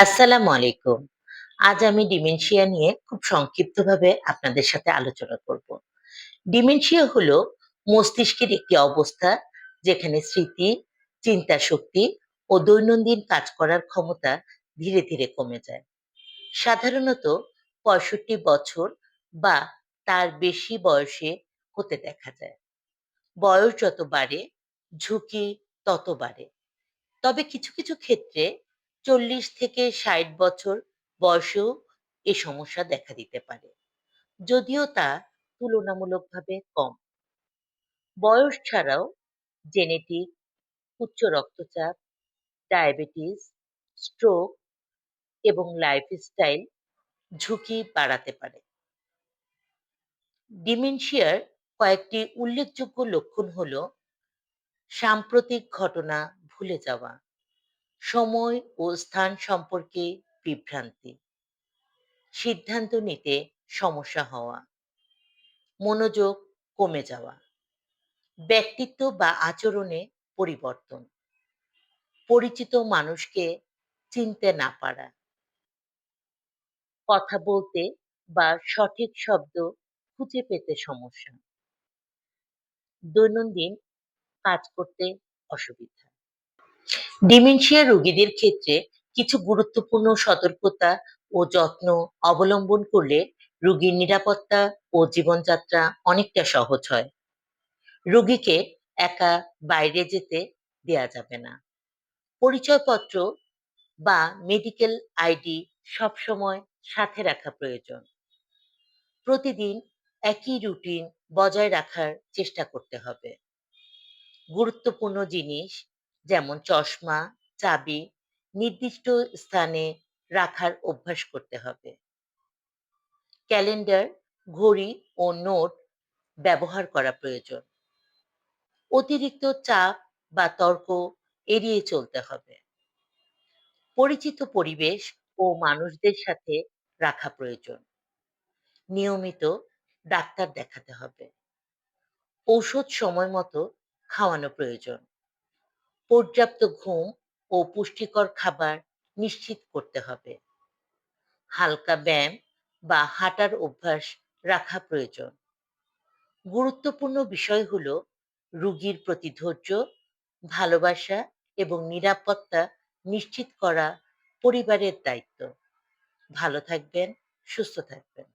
আসসালামু আলাইকুম। আজ আমি ডিমেনশিয়া নিয়ে খুব সংক্ষিপ্তভাবে আপনাদের সাথে আলোচনা করব। ডিমেনশিয়া হলো মস্তিষ্কের একটি অবস্থা যেখানে স্মৃতি, চিন্তা শক্তি ও দৈনন্দিন কাজ করার ক্ষমতা ধীরে ধীরে কমে যায়। সাধারণত ৬৫ বছর বা তার বেশি বয়সে হতে দেখা যায়। বয়স যত বাড়ে, ঝুঁকি তত বাড়ে। তবে কিছু কিছু ক্ষেত্রে ৪০ থেকে ৬০ বছর বয়সেও এ সমস্যা দেখা দিতে পারে, যদিও তা তুলনামূলকভাবে কম। বয়স ছাড়াও জেনেটিক, উচ্চ রক্তচাপ, ডায়াবেটিস, স্ট্রোক এবং লাইফস্টাইল ঝুঁকি বাড়াতে পারে। ডিমেনশিয়ার কয়েকটি উল্লেখযোগ্য লক্ষণ হলো সাম্প্রতিক ঘটনা ভুলে যাওয়া, সময় ও স্থান সম্পর্কে বিভ্রান্তি, সিদ্ধান্ত নিতে সমস্যা হওয়া, মনোযোগ কমে যাওয়া, ব্যক্তিত্ব বা আচরণে পরিবর্তন, পরিচিত মানুষকে চিনতে না পারা, কথা বলতে বা সঠিক শব্দ খুঁজে পেতে সমস্যা, দৈনন্দিন কাজ করতে অসুবিধা। ডিমেনশিয়া রোগীদের ক্ষেত্রে কিছু গুরুত্বপূর্ণ সতর্কতা ও যত্ন অবলম্বন করলে রোগীর নিরাপত্তা ও জীবনযাত্রা অনেকটা সহজ হয়। রোগীকে একা বাইরে যেতে দেয়া যাবে না। পরিচয়পত্র বা মেডিকেল আইডি সবসময় সাথে রাখা প্রয়োজন। প্রতিদিন একই রুটিন বজায় রাখার চেষ্টা করতে হবে। গুরুত্বপূর্ণ জিনিস যেমন চশমা, চাবি নির্দিষ্ট স্থানে রাখার অভ্যাস করতে হবে। ক্যালেন্ডার, ঘড়ি ও নোট ব্যবহার করা প্রয়োজন। অতিরিক্ত চাপ বা তর্ক এড়িয়ে চলতে হবে। পরিচিত পরিবেশ ও মানুষদের সাথে রাখা প্রয়োজন। নিয়মিত ডাক্তার দেখাতে হবে। ঔষধ সময় মতো খাওয়ানো প্রয়োজন। পর্যাপ্ত ঘুম ও পুষ্টিকর খাবার নিশ্চিত করতে হবে। হালকা ব্যায়াম বা হাঁটার অভ্যাস রাখা প্রয়োজন। গুরুত্বপূর্ণ বিষয় হলো রোগীর প্রতি ধৈর্য, ভালোবাসা এবং নিরাপত্তা নিশ্চিত করা পরিবারের দায়িত্ব। ভালো থাকবেন, সুস্থ থাকবেন।